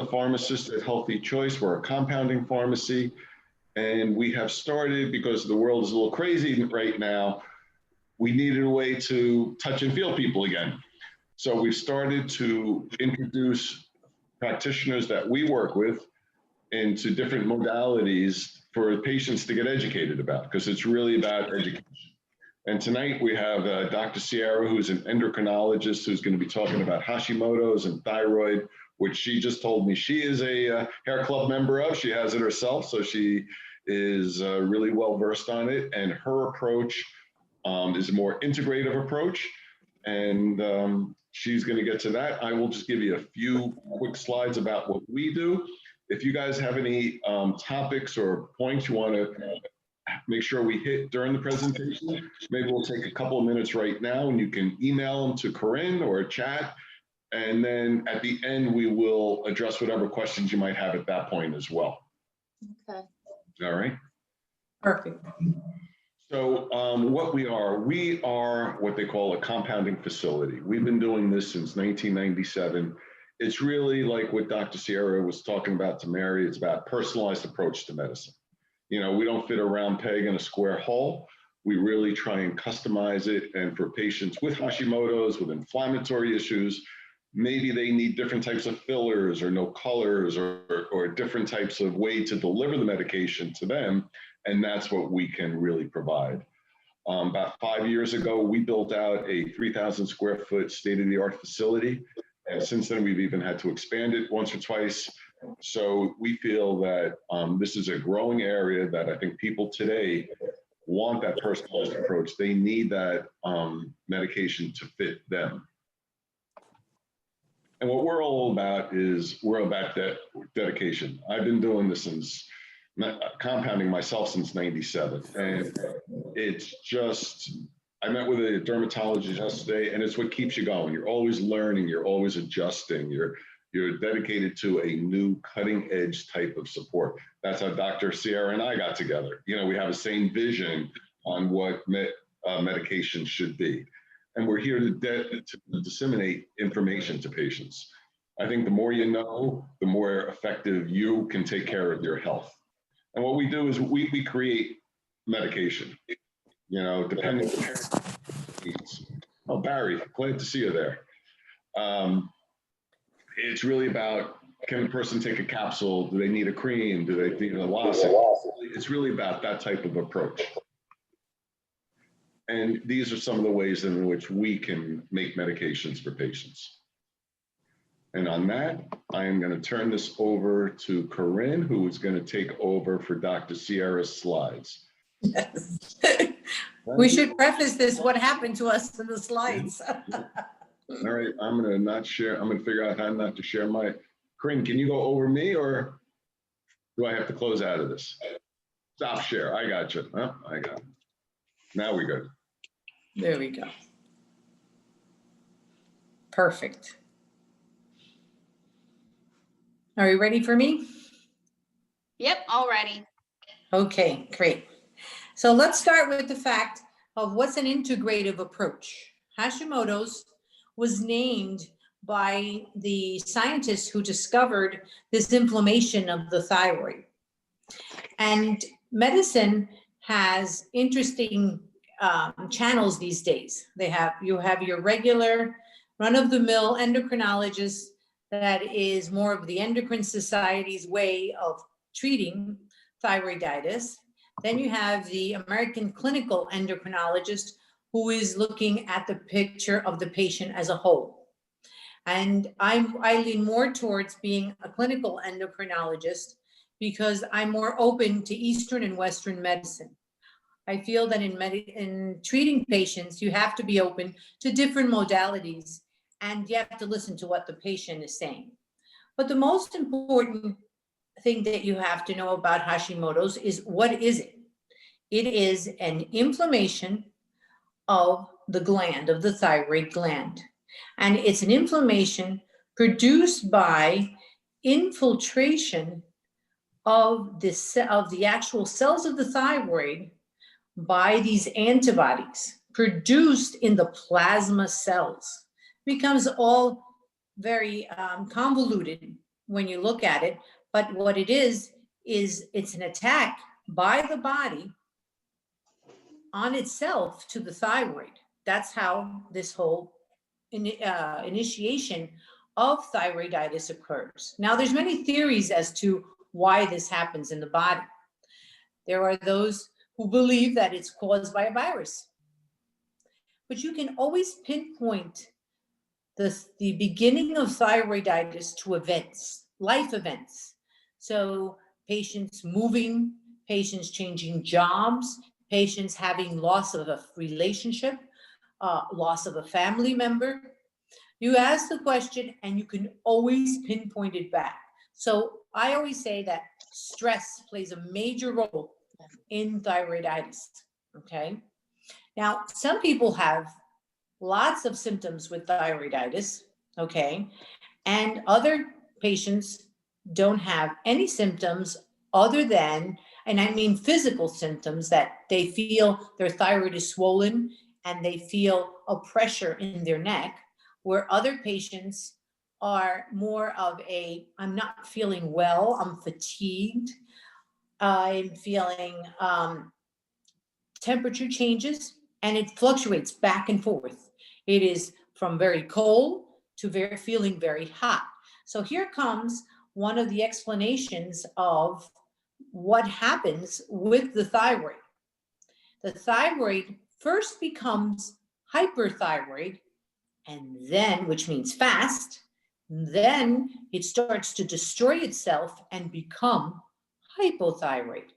pharmacist at Healthy Choice. We're a compounding pharmacy. And we have started, because the world is a little crazy right now, we needed a way to touch and feel people again. So we've started to introduce practitioners that we work with into different modalities for patients to get educated about, because it's really about education. And tonight we have Dr. Sierra, who's an endocrinologist, who's going to be talking about Hashimotos and thyroid, which she just told me she is a hair club member of. She has it herself, so she is really well versed on it. And her approach is a more integrative approach. And she's going to get to that. I will just give you a few quick slides about what we do. If you guys have any topics or points you want to make sure we hit during the presentation, maybe we'll take a couple of minutes right now and you can email them to Corinne or chat. And then at the end, we will address whatever questions you might have at that point as well. Okay. All right. Perfect. So what we are what they call a compounding facility. We've been doing this since 1997. It's really like what Dr. Sierra was talking about to Mary. It's about personalized approach to medicine. You know, we don't fit a round peg in a square hole. We really try and customize it. And for patients with Hashimoto's, with inflammatory issues, maybe they need different types of fillers or no colors or different types of way to deliver the medication to them. And that's what we can really provide. About 5 years ago, we built out a 3,000 square foot state-of-the-art facility. And since then, we've even had to expand it once or twice. So we feel that this is a growing area that I think people today want that personalized approach. They need that medication to fit them. And what we're all about is we're about that dedication. I've been doing this since compounding myself since '97. And it's just, I met with a dermatologist yesterday, and it's what keeps you going. You're always learning, you're always adjusting, you're dedicated to a new cutting edge type of support. That's how Dr. Sierra and I got together. You know, we have the same vision on what medication should be. And we're here to disseminate information to patients. I think the more you know, the more effective you can take care of your health. And what we do is we create medication, you know, depending on needs. Oh, Barry, glad to see you there. It's really about, can the person take a capsule? Do they need a cream? Do they need a lozenge? It's really about that type of approach. And these are some of the ways in which we can make medications for patients. And on that, I am going to turn this over to Corinne, who is going to take over for Dr. Sierra's slides. Yes. We should preface this, what happened to us in the slides. All right, I'm going to not share. I'm going to figure out how not to share my. Corinne, can you go over me, or do I have to close out of this? Stop share. I got you. Oh, I got it. Now we're good. There we go. Perfect. Are you ready for me? Yep, all ready. Okay, great. So let's start with the fact of what's an integrative approach. Hashimoto's was named by the scientists who discovered this inflammation of the thyroid. And medicine has interesting channels these days. You have your regular run-of-the-mill endocrinologist that is more of the Endocrine Society's way of treating thyroiditis. Then you have the American Clinical Endocrinologist, who is looking at the picture of the patient as a whole. And I lean more towards being a clinical endocrinologist because I'm more open to Eastern and Western medicine. I feel that in treating patients, you have to be open to different modalities and you have to listen to what the patient is saying. But the most important thing that you have to know about Hashimoto's is, what is it? It is an inflammation of the gland, of the thyroid gland. And it's an inflammation produced by infiltration of the actual cells of the thyroid by these antibodies produced in the plasma cells. It becomes all very convoluted when you look at it. But what it is it's an attack by the body on itself to the thyroid. That's how this whole initiation of thyroiditis occurs. Now, there's many theories as to why this happens in the body. There are those who believe that it's caused by a virus. But you can always pinpoint the beginning of thyroiditis to events, life events. So patients moving, patients changing jobs, patients having loss of a relationship, loss of a family member. You ask the question and you can always pinpoint it back. So I always say that stress plays a major role in thyroiditis, okay? Now, some people have lots of symptoms with thyroiditis, okay? And other patients don't have any symptoms other than, and I mean physical symptoms, that they feel their thyroid is swollen and they feel a pressure in their neck, where other patients are more of a, I'm not feeling well, I'm fatigued, I'm feeling temperature changes, and it fluctuates back and forth. It is from very cold to feeling very hot. So here comes one of the explanations of what happens with the thyroid. The thyroid first becomes hyperthyroid, and then, which means fast, then it starts to destroy itself and become hypothyroid.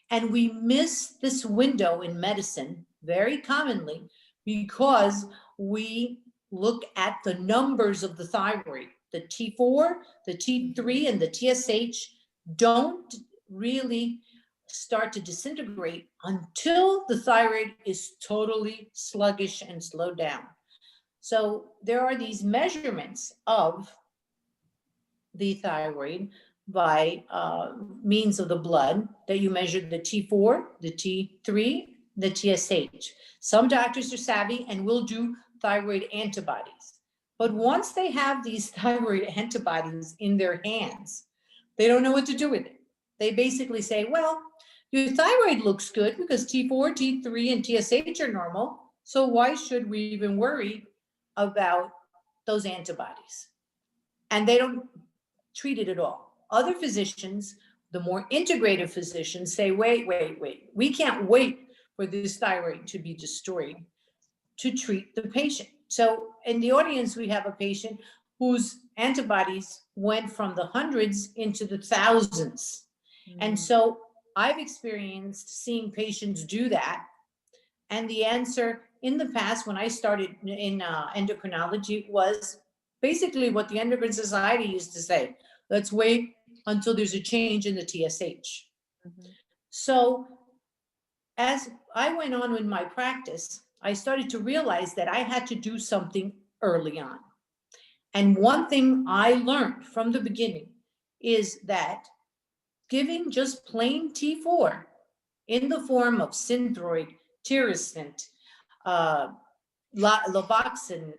And we miss this window in medicine very commonly because we look at the numbers of the thyroid. The T4, the T3, and the TSH don't really start to disintegrate until the thyroid is totally sluggish and slowed down. So there are these measurements of the thyroid by means of the blood that you measure the T4, the T3, the TSH. Some doctors are savvy and will do thyroid antibodies. But once they have these thyroid antibodies in their hands, they don't know what to do with it. They basically say, well, your thyroid looks good because T4, T3, and TSH are normal. So why should we even worry about those antibodies? And they don't treat it at all. Other physicians, the more integrative physicians, say, wait, we can't wait for this thyroid to be destroyed to treat the patient. So in the audience, we have a patient whose antibodies went from the hundreds into the thousands. And so I've experienced seeing patients do that. And the answer in the past, when I started in endocrinology, was basically what the Endocrine Society used to say: let's wait until there's a change in the TSH. So as I went on with my practice, I started to realize that I had to do something early on. And one thing I learned from the beginning is that giving just plain T4 in the form of Synthroid, Tirosint, Levoxyl,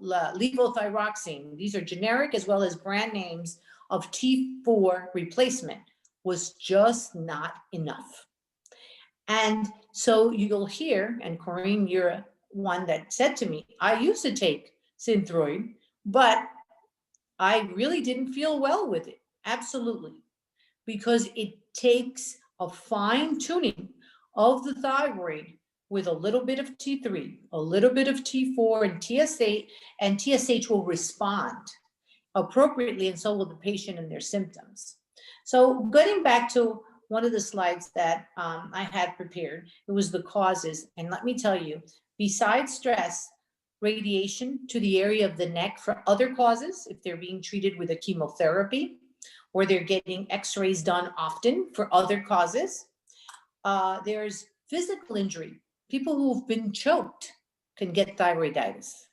levothyroxine, these are generic as well as brand names of T4 replacement, was just not enough. And so you'll hear, and Corinne, you're one that said to me, I used to take Synthroid, but I really didn't feel well with it. Absolutely. Because it takes a fine tuning of the thyroid with a little bit of T3, a little bit of T4 and TSH will respond appropriately, and so will the patient and their symptoms. So getting back to one of the slides that I had prepared, it was the causes. And let me tell you, besides stress, radiation to the area of the neck for other causes, if they're being treated with a chemotherapy, or they're getting x-rays done often for other causes. There's physical injury. People who've been choked can get thyroiditis.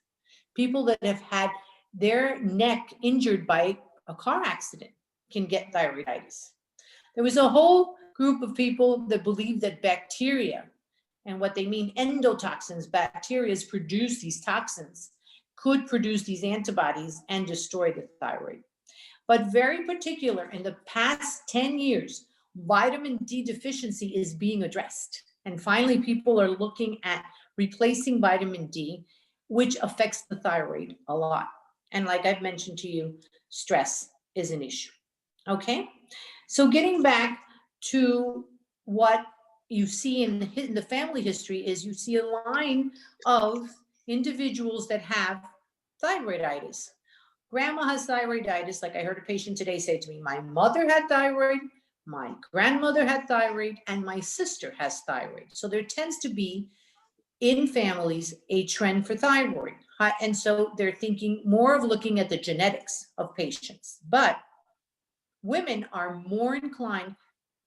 People that have had their neck injured by a car accident can get thyroiditis. There was a whole group of people that believed that bacteria, and what they mean endotoxins, bacteria produce these toxins, could produce these antibodies and destroy the thyroid. but very particular in the past 10 years, vitamin D deficiency is being addressed. And finally, people are looking at replacing vitamin D, which affects the thyroid a lot. And like I've mentioned to you, stress is an issue. Okay, so getting back to what you see in the family history is you see a line of individuals that have thyroiditis. Grandma has thyroiditis. Like I heard a patient today say to me, my mother had thyroid, my grandmother had thyroid, and my sister has thyroid. So there tends to be in families a trend for thyroid. And so they're thinking more of looking at the genetics of patients. But women are more inclined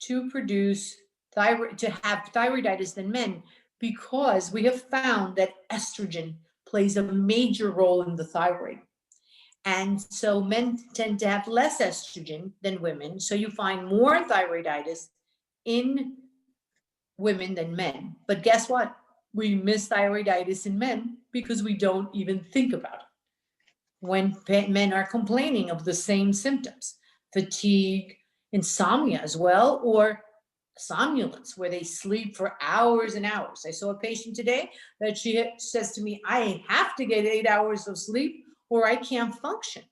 to produce thyroid, to have thyroiditis than men, because we have found that estrogen plays a major role in the thyroid. And so men tend to have less estrogen than women. So you find more thyroiditis in women than men. But guess what? We miss thyroiditis in men because we don't even think about it. When men are complaining of the same symptoms, fatigue, insomnia as well, or somnolence, where they sleep for hours and hours. I saw a patient today that she says to me, I have to get 8 hours of sleep or I can't function.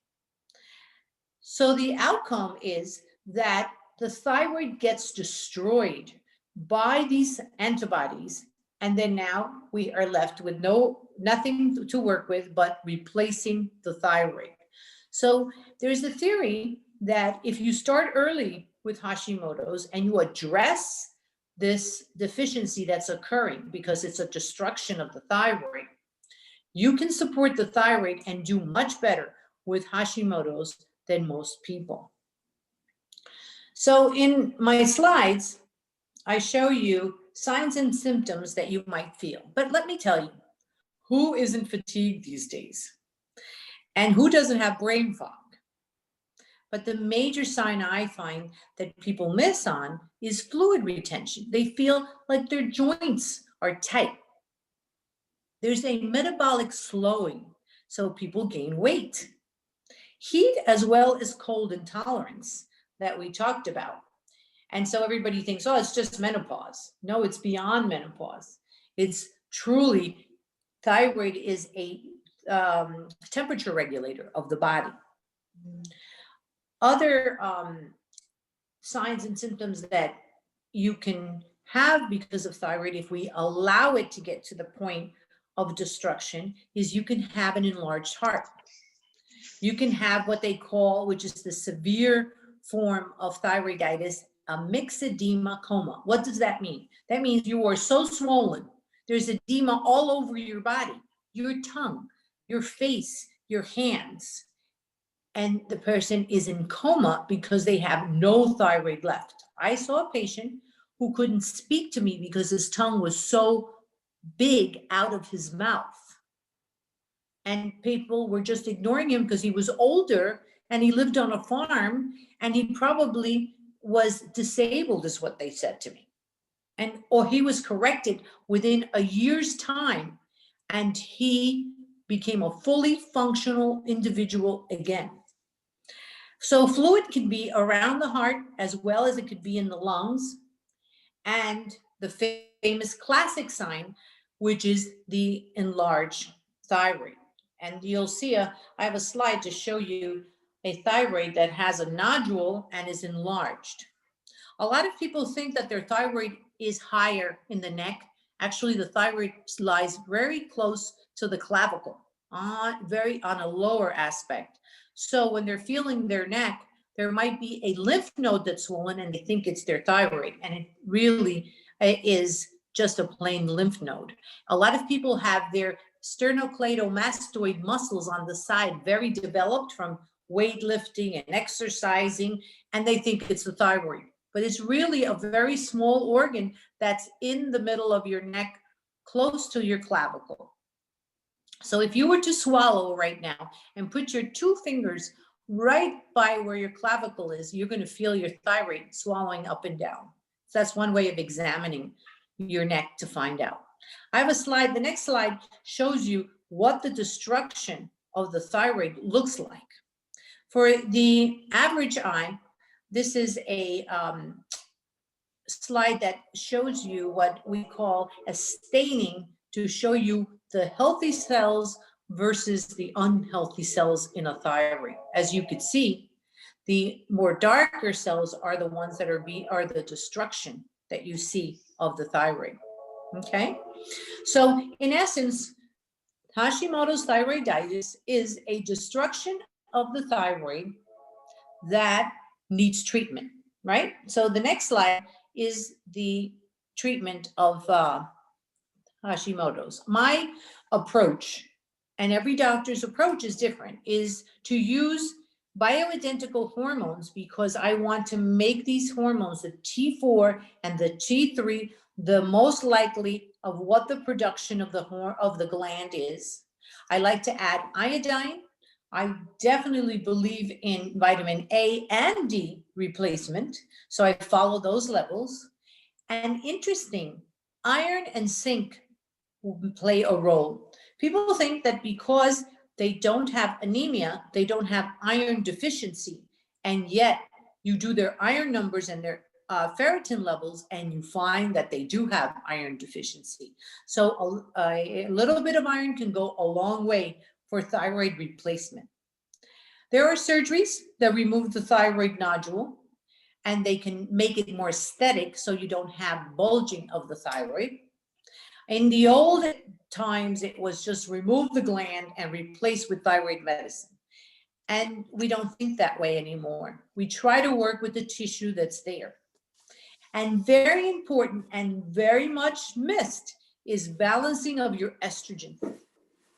So the outcome is that the thyroid gets destroyed by these antibodies, and then now we are left with nothing to work with but replacing the thyroid. So there's a theory that if you start early with Hashimoto's and you address this deficiency that's occurring because it's a destruction of the thyroid, you can support the thyroid and do much better with Hashimoto's than most people. So in my slides, I show you signs and symptoms that you might feel. But let me tell you, who isn't fatigued these days? And who doesn't have brain fog? But the major sign I find that people miss on is fluid retention. They feel like their joints are tight. There's a metabolic slowing, so people gain weight. Heat as well as cold intolerance that we talked about. And so everybody thinks, oh, it's just menopause. No, it's beyond menopause. It's truly, thyroid is a temperature regulator of the body. Other signs and symptoms that you can have because of thyroid, if we allow it to get to the point of destruction, is you can have an enlarged heart. You can have what they call, which is the severe form of thyroiditis, a myxedema coma. What does that mean? That means you are so swollen, there's edema all over your body, your tongue, your face, your hands, and the person is in coma because they have no thyroid left. I saw a patient who couldn't speak to me because his tongue was so big out of his mouth. And people were just ignoring him because he was older and he lived on a farm and he probably was disabled, is what they said to me. Or he was corrected within a year's time and he became a fully functional individual again. So fluid can be around the heart as well as it could be in the lungs. And the famous classic sign, which is the enlarged thyroid. And you'll see I have a slide to show you a thyroid that has a nodule and is enlarged. A lot of people think that their thyroid is higher in the neck. Actually, the thyroid lies very close to the clavicle, on a lower aspect. So when they're feeling their neck, there might be a lymph node that's swollen and they think it's their thyroid, and it really is just a plain lymph node. A lot of people have their sternocleidomastoid muscles on the side very developed from weightlifting and exercising, and they think it's the thyroid. But it's really a very small organ that's in the middle of your neck, close to your clavicle. So if you were to swallow right now and put your 2 fingers right by where your clavicle is, you're going to feel your thyroid swallowing up and down. So that's one way of examining your neck to find out. I have a slide. The next slide shows you what the destruction of the thyroid looks like. For the average eye, this is a slide that shows you what we call a staining to show you the healthy cells versus the unhealthy cells in a thyroid. As you could see, the more darker cells are the ones that are the destruction that you see of the thyroid. Okay, so in essence, Hashimoto's thyroiditis is a destruction of the thyroid that needs treatment, right? So the next slide is the treatment of Hashimoto's. My approach, and every doctor's approach is different, is to use bioidentical hormones because I want to make these hormones, the T4 and the T3, the most likely of what the production of the gland is. I like to add iodine. I definitely believe in vitamin A and D replacement, so I follow those levels. And interesting, iron and zinc play a role. People think that because they don't have anemia, they don't have iron deficiency, and yet you do their iron numbers and their ferritin levels, and you find that they do have iron deficiency. So a little bit of iron can go a long way for thyroid replacement. There are surgeries that remove the thyroid nodule, and they can make it more aesthetic so you don't have bulging of the thyroid. In the old times, it was just remove the gland and replace with thyroid medicine. And we don't think that way anymore. We try to work with the tissue that's there. And very important and very much missed is balancing of your estrogen.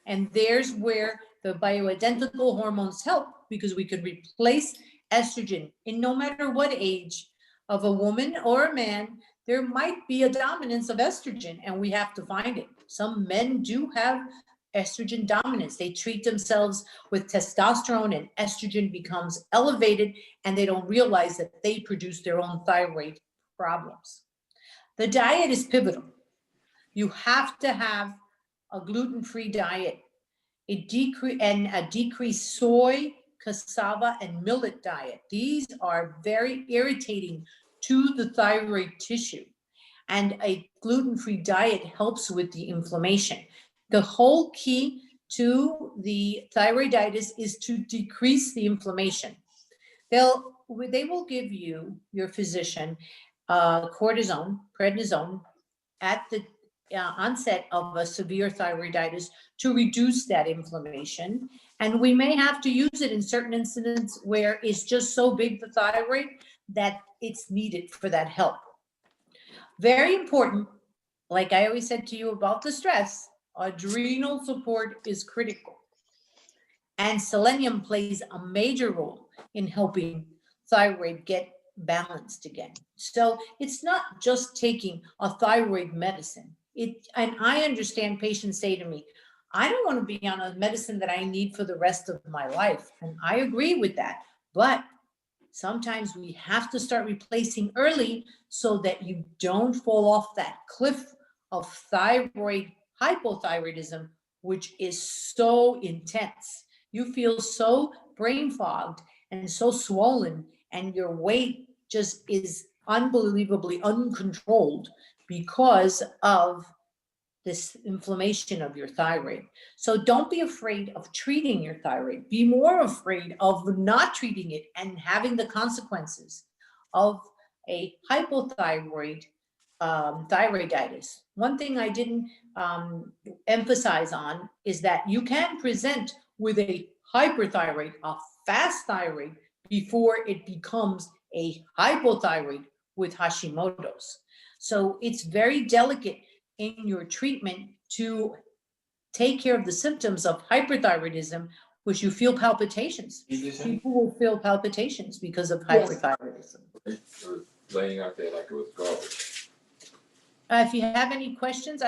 And there's where the bioidentical hormones help, because we could replace estrogen in no matter what age of a woman or a man. There might be a dominance of estrogen, and we have to find it. Some men do have estrogen dominance. They treat themselves with testosterone, and estrogen becomes elevated, and they don't realize that they produce their own thyroid problems. The diet is pivotal. You have to have a gluten-free diet, a decreased soy, cassava, and millet diet. These are very irritating to the thyroid tissue, and a gluten-free diet helps with the inflammation. The whole key to the thyroiditis is to decrease the inflammation. They will give you, your physician, cortisone, prednisone, at the onset of a severe thyroiditis to reduce that inflammation. And we may have to use it in certain incidents where it's just so big, the thyroid, that it's needed for that help. Very important, like I always said to you about the stress, adrenal support is critical. And selenium plays a major role in helping thyroid get balanced again. So it's not just taking a thyroid medicine. And I understand patients say to me, I don't want to be on a medicine that I need for the rest of my life. And I agree with that. But sometimes we have to start replacing early so that you don't fall off that cliff of thyroid hypothyroidism, which is so intense. You feel so brain fogged and so swollen, and your weight just is unbelievably uncontrolled because of this inflammation of your thyroid. So don't be afraid of treating your thyroid. Be more afraid of not treating it and having the consequences of a hypothyroid thyroiditis. One thing I didn't emphasize on is that you can present with a hyperthyroid, a fast thyroid, before it becomes a hypothyroid with Hashimoto's. So it's very delicate in your treatment to take care of the symptoms of hyperthyroidism, which you feel palpitations. People will feel palpitations because of hyperthyroidism. Laying out there like it was garbage. If you have any questions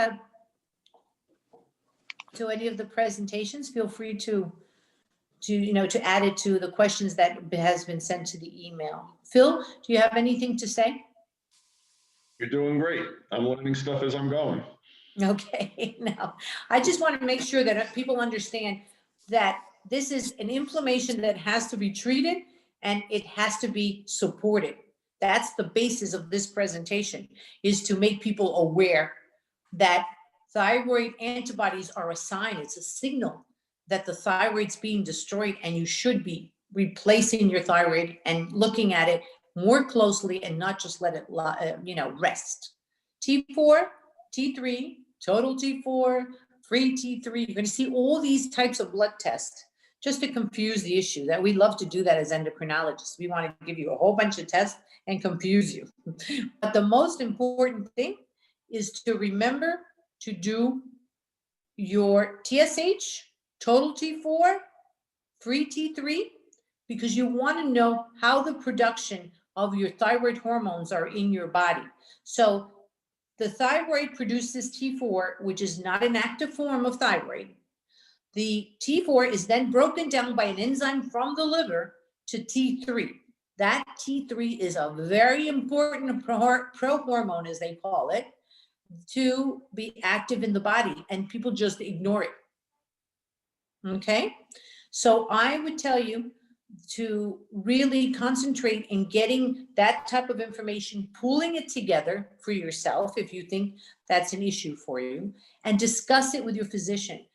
to any of the presentations, feel free to add it to the questions that has been sent to the email. Phil, do you have anything to say? You're doing great. I'm learning stuff as I'm going. Okay, now I just want to make sure that people understand that this is an inflammation that has to be treated and it has to be supported. That's the basis of this presentation, is to make people aware that thyroid antibodies are a sign, it's a signal that the thyroid's being destroyed, and you should be replacing your thyroid and looking at it more closely and not just let it, rest. T4, T3, total T4, free T3. You're going to see all these types of blood tests just to confuse the issue. That we love to do that as endocrinologists. We want to give you a whole bunch of tests and confuse you. But the most important thing is to remember to do your TSH, total T4, free T3, because you want to know how the production of your thyroid hormones are in your body. So the thyroid produces T4, which is not an active form of thyroid. The T4 is then broken down by an enzyme from the liver to T3. That T3 is a very important prohormone, as they call it, to be active in the body, and people just ignore it. Okay, so I would tell you to really concentrate in getting that type of information, pooling it together for yourself if you think that's an issue for you, and discuss it with your physician.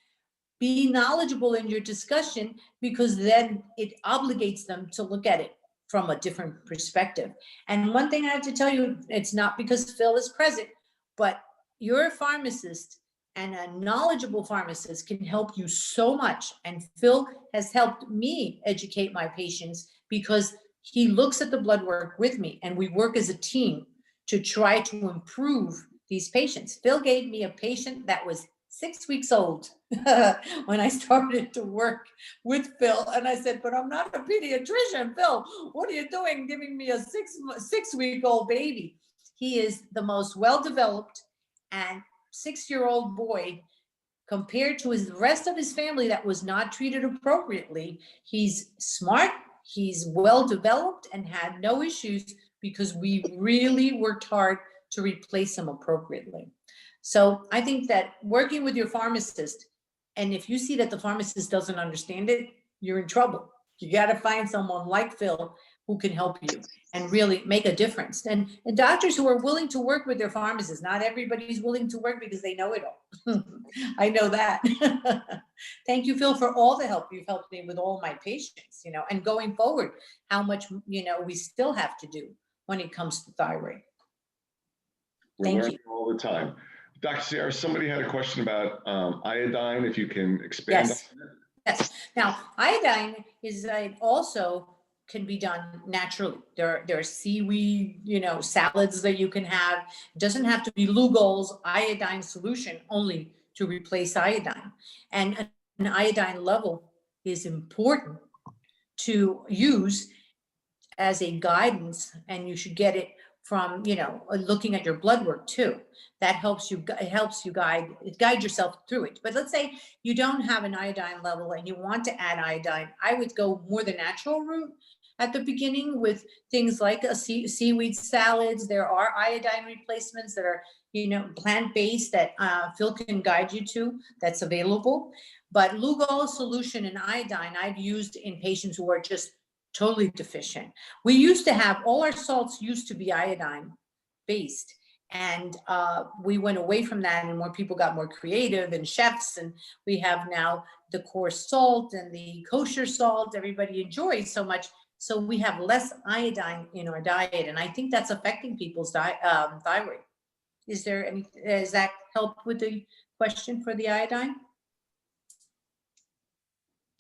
Be knowledgeable in your discussion, because then it obligates them to look at it from a different perspective. And one thing I have to tell you, it's not because Phil is present, but you're a pharmacist, and a knowledgeable pharmacist can help you so much. And Phil has helped me educate my patients because he looks at the blood work with me, and we work as a team to try to improve these patients. Phil gave me a patient that was 6 weeks old when I started to work with Phil. And I said, but I'm not a pediatrician. Phil, what are you doing giving me a six-week-old baby? He is the most well-developed and 6-year-old boy compared to the rest of his family that was not treated appropriately. He's smart, he's well-developed, and had no issues because we really worked hard to replace him appropriately. So I think that working with your pharmacist, and if you see that the pharmacist doesn't understand it, you're in trouble. You got to find someone like Phil who can help you and really make a difference. And doctors who are willing to work with their pharmacists. Not everybody's willing to work because they know it all. I know that. Thank you, Phil, for all the help you've helped me with all my patients, and going forward, how much, we still have to do when it comes to thyroid. Thank you. All the time. Dr. Sierra, somebody had a question about iodine, if you can expand on that. Yes. Now, iodine is also can be done naturally. There are seaweed, salads that you can have. It doesn't have to be Lugol's iodine solution only to replace iodine. And an iodine level is important to use as a guidance, and you should get it from, looking at your blood work too. That helps you, guide yourself through it. But let's say you don't have an iodine level and you want to add iodine. I would go more the natural route at the beginning with things like seaweed salads. There are iodine replacements that are, plant-based that Phil can guide you to, that's available. But Lugol solution in iodine I've used in patients who are just totally deficient. We used to have, all our salts used to be iodine based. And we went away from that, and more people got more creative, and chefs, and we have now the coarse salt and the kosher salt everybody enjoys so much. So we have less iodine in our diet, and I think that's affecting people's thyroid. Does that help with the question for the iodine?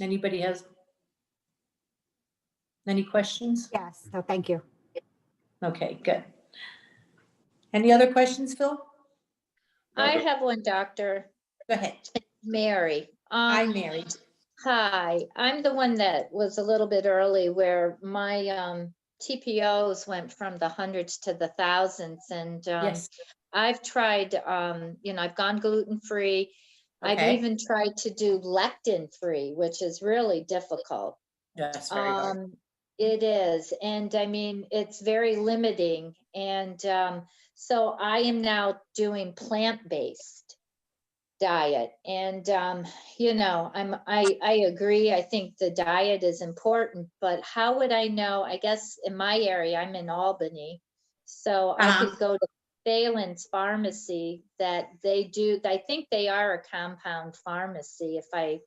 Anybody has any questions? Yes, no, thank you. Okay, good. Any other questions, Phil? I have one, doctor. Go ahead. Mary. Hi, Mary. Hi, I'm the one that was a little bit early where my TPOs went from the hundreds to the thousands. And Yes. I've tried, I've gone gluten-free. Okay. I've even tried to do lectin-free, which is really difficult. That's very hard. It is. And I mean, it's very limiting. And so I am now doing plant-based. diet. And, you know, I agree. I think the diet is important, but how would I know? I guess in my area, I'm in Albany, so I Uh-huh. could go to Phelan's Pharmacy that they do, I think they are a compound pharmacy if I,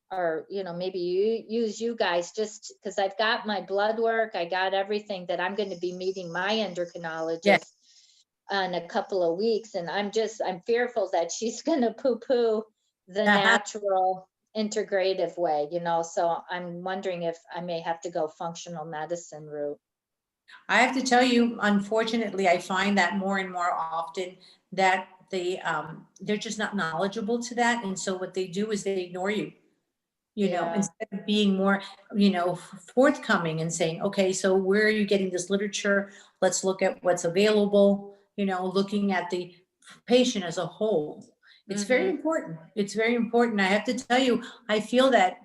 or, you know, maybe you use you guys just because I've got my blood work, I got everything that I'm going to be meeting my endocrinologist in a couple of weeks. And I'm fearful that she's going to poo-poo the Uh-huh. natural integrative way, you know, so I'm wondering if I may have to go functional medicine route. I have to tell you, unfortunately, I find that more and more often that they're just not knowledgeable to that. And so what they do is they ignore you. You know, Yeah. instead of being more, you know, forthcoming and saying, okay, so where are you getting this literature? Let's look at what's available, you know, looking at the patient as a whole. It's very important. It's very important. I have to tell you, I feel that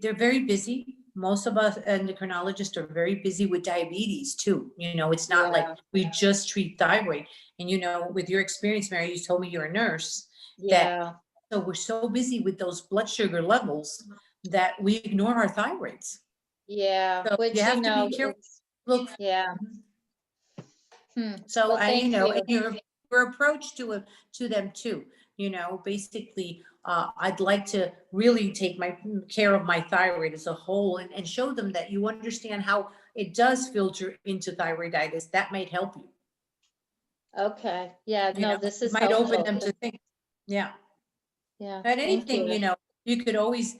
they're very busy. Most of us endocrinologists are very busy with diabetes too. You know, it's not like Yeah. we just treat thyroid. And, you know, with your experience, Mary, you told me you're a nurse, that Yeah. so we're so busy with those blood sugar levels that we ignore our thyroids. Yeah. So you Which, you have to know, be careful. it's, Look, yeah. so Well, I, you thank know, you. and your approach to them too, you know, basically, I'd like to really take my care of my thyroid as a whole and show them that you understand how it does filter into thyroiditis. That might help you. Okay. Yeah, You no, know, this it is might open helpful. them to think. Yeah. Yeah, And thank anything, you. you know, you could always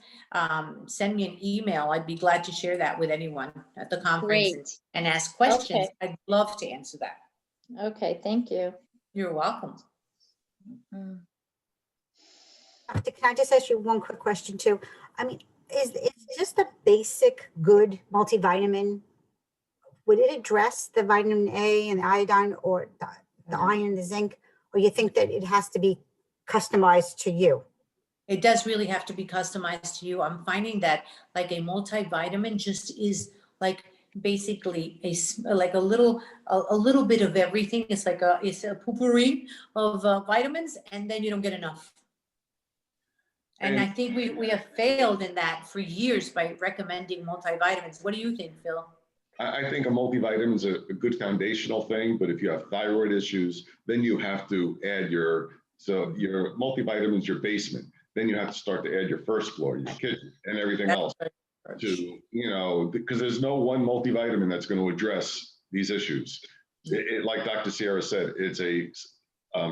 send me an email. I'd be glad to share that with anyone at the conference Great. and ask questions. Okay. I'd love to answer that. Okay, thank you. You're welcome. Mm. Can I just ask you one quick question too? I mean, is just the basic good multivitamin, would it address the vitamin A and the iodine or the iron, the zinc, or you think that it has to be customized to you? It does really have to be customized to you. I'm finding that like a multivitamin just is like basically like a little bit of everything. It's a potpourri of vitamins, and then you don't get enough. And I And think we have failed in that for years by recommending multivitamins. What do you think, Phil? I think a multivitamin is a good foundational thing, but if you have thyroid issues, then you have to add your multivitamins, your basement. Then you have to start to add your first floor, your kitchen, and everything That's else my approach. to, you know, because there's no one multivitamin that's going to address these issues. Like Dr. Sierra said, it's a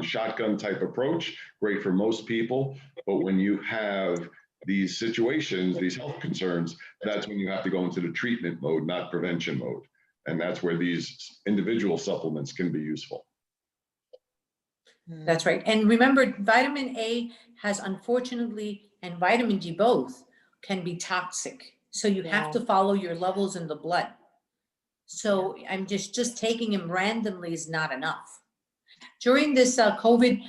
shotgun type approach, great for most people. But when you have these situations, these health concerns, that's when you have to go into the treatment mode, not prevention mode. And that's where these individual supplements can be useful. That's right. And remember, vitamin A has unfortunately, and vitamin D both, can be toxic. So you have to follow your levels in the blood. So I'm just taking them randomly is not enough. During this COVID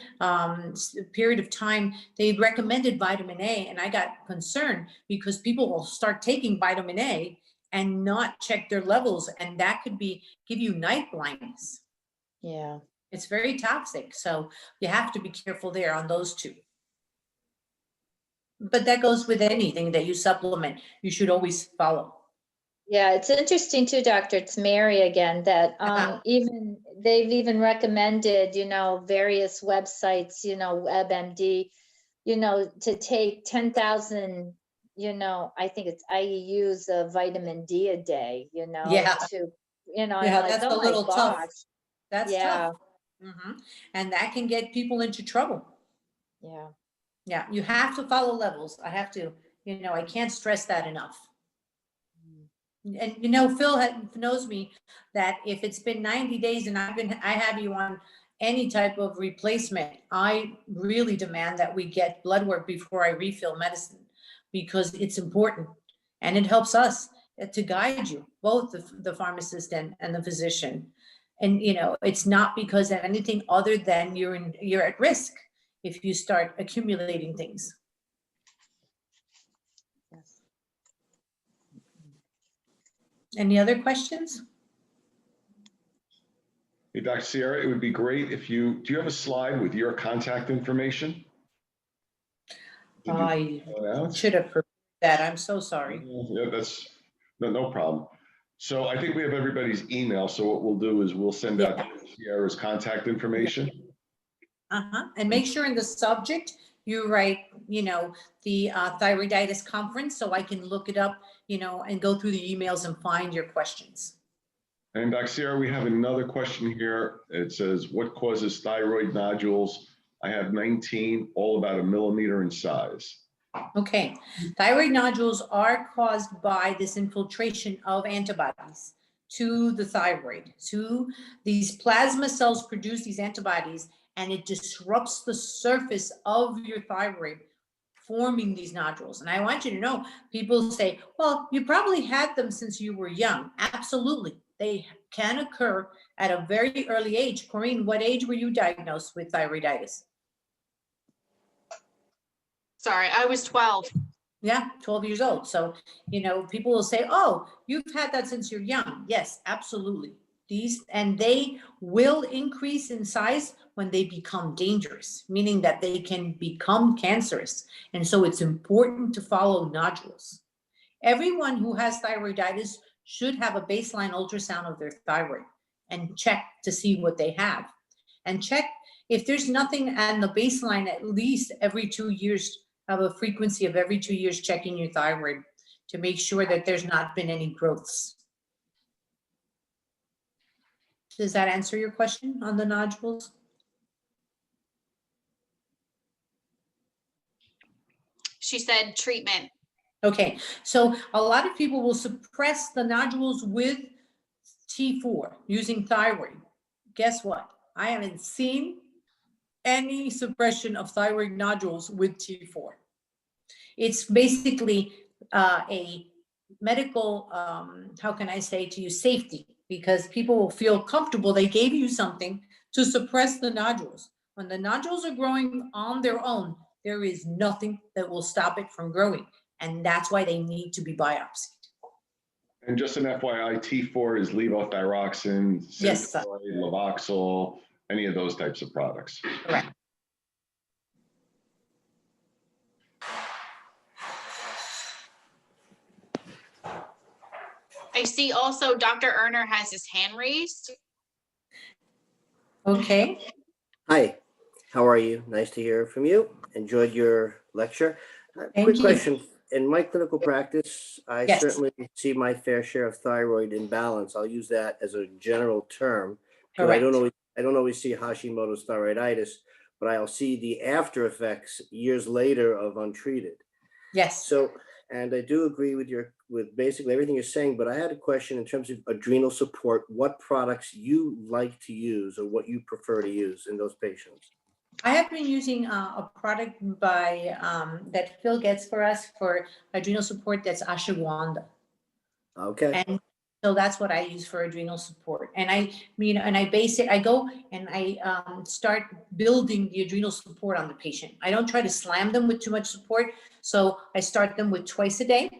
period of time, they recommended vitamin A, and I got concerned because people will start taking vitamin A and not check their levels, and that could give you night blindness. Yeah. It's very toxic, so you have to be careful there on those two. But that goes with anything that you supplement. You should always follow. Yeah, it's interesting too, Doctor. It's Mary again, that they've even recommended, you know, various websites, you know, WebMD, you know, to take 10,000, you know, I think it's IUs of vitamin D a day, you know, Yeah, to, you know, I'm yeah, like, that's a oh my little tough. gosh. That's Yeah. tough. And that can get people into trouble. Yeah. Yeah, you have to follow levels. I have to, you know, I can't stress that enough. And you know, Phil knows me that if it's been 90 days and I have you on any type of replacement, I really demand that we get blood work before I refill medicine because it's important and it helps us to guide you, both the pharmacist and the physician. And you know, it's not because of anything other than you're at risk if you start accumulating things. Yes. Any other questions? Hey, Dr. Sierra, it would be great if do you have a slide with your contact information? Did you I fill it out? should have prepared that. I'm so sorry. Yeah, that's no problem. So I think we have everybody's email. So what we'll do is we'll send out Sierra's contact information. And make sure in the subject, you write, the thyroiditis conference, so I can look it up, and go through the emails and find your questions. And Dr. Sierra, we have another question here. It says, what causes thyroid nodules? I have 19, all about 1 millimeter in size. Okay, thyroid nodules are caused by this infiltration of antibodies to the thyroid. To these plasma cells produce these antibodies, and it disrupts the surface of your thyroid, forming these nodules. And I want you to know, people say, well, you probably had them since you were young. Absolutely. They can occur at a very early age. Corinne, what age were you diagnosed with thyroiditis? Sorry, I was 12. Yeah, 12 years old. So, people will say, oh, you've had that since you're young. Yes, absolutely. And they will increase in size when they become dangerous, meaning that they can become cancerous. And so it's important to follow nodules. Everyone who has thyroiditis should have a baseline ultrasound of their thyroid and check to see what they have. And check if there's nothing on the baseline, at least every 2 years, have a frequency of every 2 years checking your thyroid to make sure that there's not been any growths. Does that answer your question on the nodules? She said treatment. Okay, so a lot of people will suppress the nodules with T4 using thyroid. Guess what? I haven't seen any suppression of thyroid nodules with T4. It's basically a medical, how can I say to you, safety, because people will feel comfortable. They gave you something to suppress the nodules. When the nodules are growing on their own, there is nothing that will stop it from growing. And that's why they need to be biopsied. And just an FYI, T4 is levothyroxine, Yes, Synthroid, Levoxyl, any of those types of products. correct. I see also Dr. Erner has his hand raised. Okay. Hi, how are you? Nice to hear from you. Enjoyed your lecture. Thank Quick you. question. In my clinical practice, I Yes. certainly see my fair share of thyroid imbalance. I'll use that as a general term. But Correct. I don't always see Hashimoto's thyroiditis, but I'll see the after effects years later of untreated. Yes. So, and I do agree with basically everything you're saying, but I had a question in terms of adrenal support, what products you like to use or what you prefer to use in those patients. I have been using a product by that Phil gets for us for adrenal support. That's ashwagandha. Okay. And so that's what I use for adrenal support. And I base it, I go and I start building the adrenal support on the patient. I don't try to slam them with too much support. So I start them with twice a day,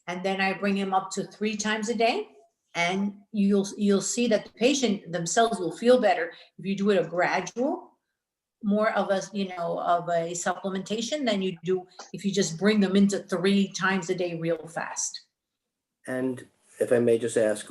and then I bring them up to 3 times a day. And you'll see that the patient themselves will feel better if you do it a gradual, more of a, of a supplementation than you do if you just bring them into 3 times a day real fast. And if I may just ask,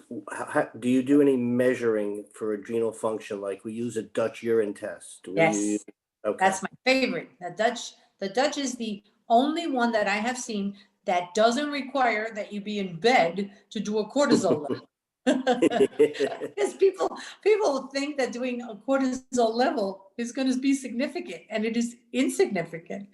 do you do any measuring for adrenal function? Like we use a Dutch urine test? Yes, okay. That's my favorite. The Dutch is the only one that I have seen that doesn't require that you be in bed to do a cortisol level. Because people think that doing a cortisol level is going to be significant, and it is insignificant.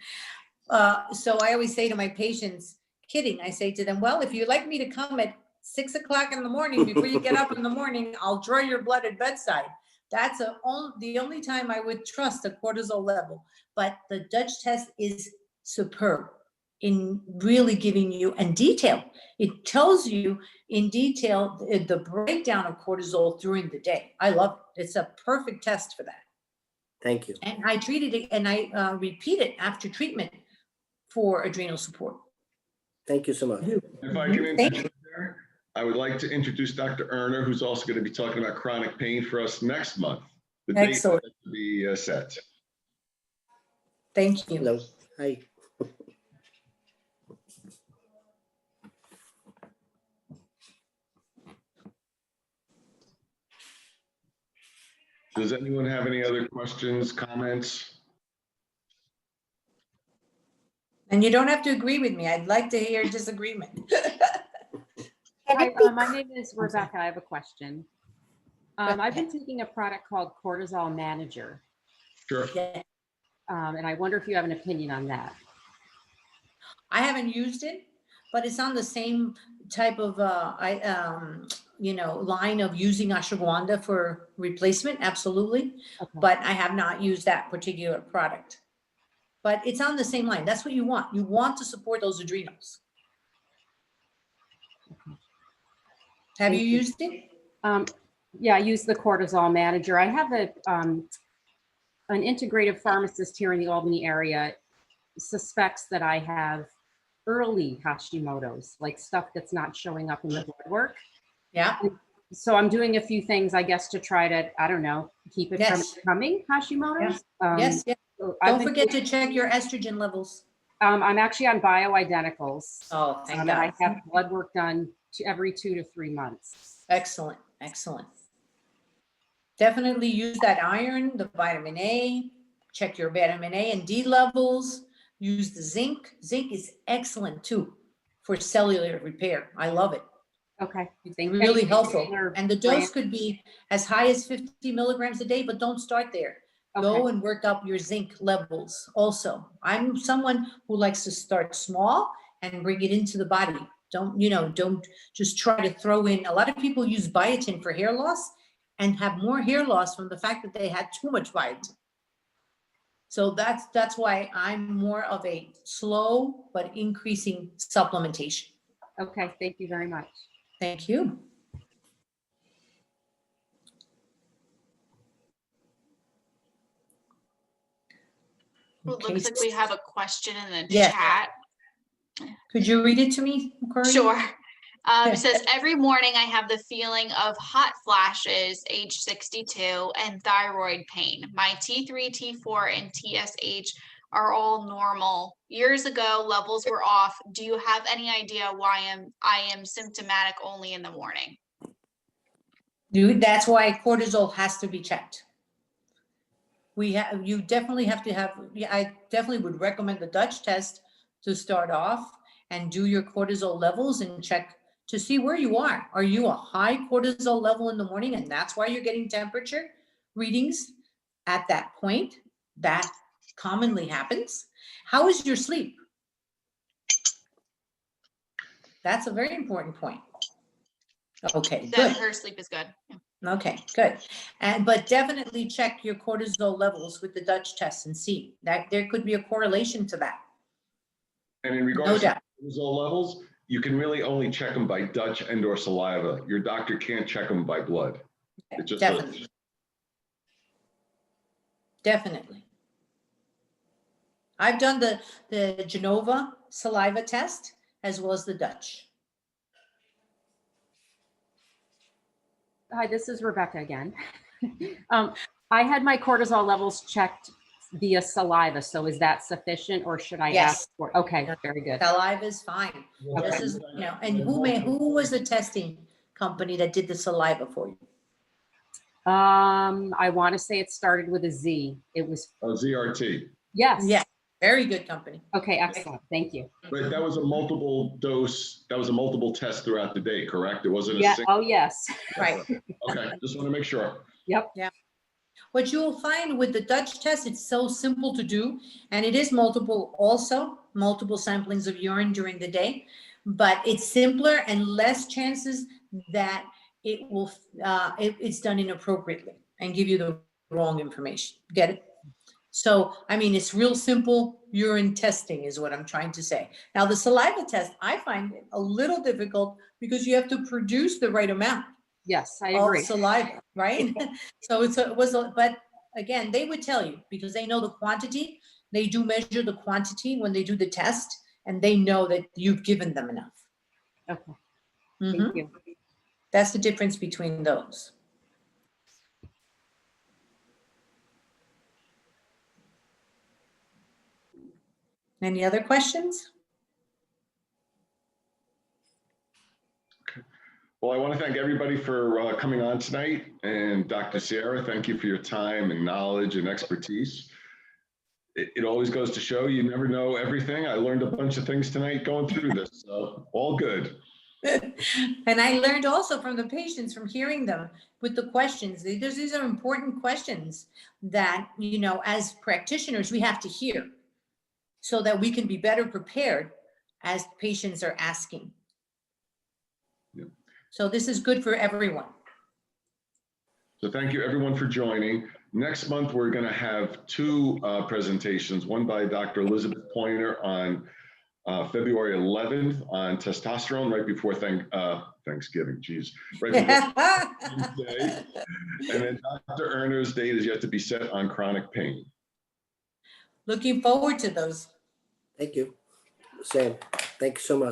So I always say to my patients, kidding, I say to them, well, if you'd like me to come at 6 o'clock in the morning before you get up in the morning, I'll draw your blood at bedside. That's the only time I would trust a cortisol level. But the Dutch test is superb in really giving you in detail. It tells you in detail the breakdown of cortisol during the day. I love it. It's a perfect test for that. Thank you. And I treated it, and I repeat it after treatment for adrenal support. Thank you so much. If I can introduce there, I would like to introduce Dr. Erner, who's also going to be talking about chronic pain for us next month. The date has to be set. Thank you. Hello. Hi. Does anyone have any other questions, comments? And you don't have to agree with me. I'd like to hear disagreement. Can Hi, it be my name is Rebecca. I have a question. I've been taking a product called Cortisol Manager, Sure. Yeah. and I wonder if you have an opinion on that. I haven't used it, but it's on the same type of line of using ashwagandha for replacement, absolutely. Okay. But I have not used that particular product. But it's on the same line. That's what you want. You want to support those adrenals. Have you Thank you. used it? Yeah, I use the Cortisol Manager. I have an integrative pharmacist here in the Albany area suspects that I have early Hashimotos, like stuff that's not showing up in the blood work. Yeah. So I'm doing a few things, I guess, to try to, I don't know, keep it from Yes. becoming Hashimoto's. Yes. So I've Don't been forget to check your estrogen levels. I'm actually on bioidenticals. Oh, thank And I God. have blood work done every 2 to 3 months. Excellent. Excellent. Definitely use that iron, the vitamin A, check your vitamin A and D levels, use the zinc. Zinc is excellent too for cellular repair. I love it. Okay. It's Thank- really any helpful. particular And the dose brand? could be as high as 50 milligrams a day, but don't start there. Go Okay. and work up your zinc levels also. I'm someone who likes to start small and bring it into the body. Don't just try to throw in. A lot of people use biotin for hair loss and have more hair loss from the fact that they had too much biotin. So that's why I'm more of a slow but increasing supplementation. Okay. Thank you very much. Thank you. It Okay, looks like we have a question in the Yes. chat. could you read it to me, Corey? Sure. It says, every morning I have the feeling of hot flashes, age 62, and thyroid pain. My T3, T4, and TSH are all normal. Years ago, levels were off. Do you have any idea why I am symptomatic only in the morning? That's why cortisol has to be checked. You definitely have to have, I definitely would recommend the Dutch test to start off and do your cortisol levels and check to see where you are. Are you a high cortisol level in the morning and that's why you're getting temperature readings at that point? That commonly happens. How is your sleep? That's a very important point. Okay, good. Her sleep is good. Yeah. Okay, good. But definitely check your cortisol levels with the Dutch test and see that there could be a correlation to that. And in No regards to doubt. cortisol levels, you can really only check them by Dutch and or saliva. Your doctor can't check them by blood. It just Definitely. Definitely. I've done the Genova saliva test as well as the Dutch. Hi, this is Rebecca again. I had my cortisol levels checked via saliva. So is that sufficient or should I Yes. ask for? Okay, very good. Saliva is fine. Just as, and who was the testing company that did the saliva for you? I want to say it started with a Z. It was, ZRT. yes. Yeah, very good company. Okay, excellent. Thank you. But that was a multiple dose, that was a multiple test throughout the day, correct? It wasn't a Yeah. single. Oh, yes. Right. Okay, just want to make sure. Yep. What you will find with the Dutch test, it's so simple to do, and it is multiple samplings of urine during the day, but it's simpler and less chances that it will, it's done inappropriately and give you the wrong information. Get it? So, I mean, it's real simple urine testing is what I'm trying to say. Now, the saliva test, I find it a little difficult because you have to produce the right amount Yes, I of agree. saliva, right? So but again, they would tell you because they know the quantity. They do measure the quantity when they do the test, and they know that you've given them enough. Okay. Mhm. Thank you. That's the difference between those. Any other questions? Well, I want to thank everybody for coming on tonight. And Dr. Sierra, thank you for your time and knowledge and expertise. It always goes to show you never know everything. I learned a bunch of things tonight going through this, so all good. And I learned also from the patients, from hearing them with the questions. These are important questions that, you know, as practitioners, we have to hear so that we can be better prepared as patients are asking. Yeah. So this is good for everyone. So thank you everyone for joining. Next month, we're going to have two presentations, one by Dr. Elizabeth Pointer on February 11th on testosterone, right before Thanksgiving, geez, right before Tuesday. And then Dr. Erner's date is yet to be set on chronic pain. Looking forward to those. Thank you. Sam, thank you so much.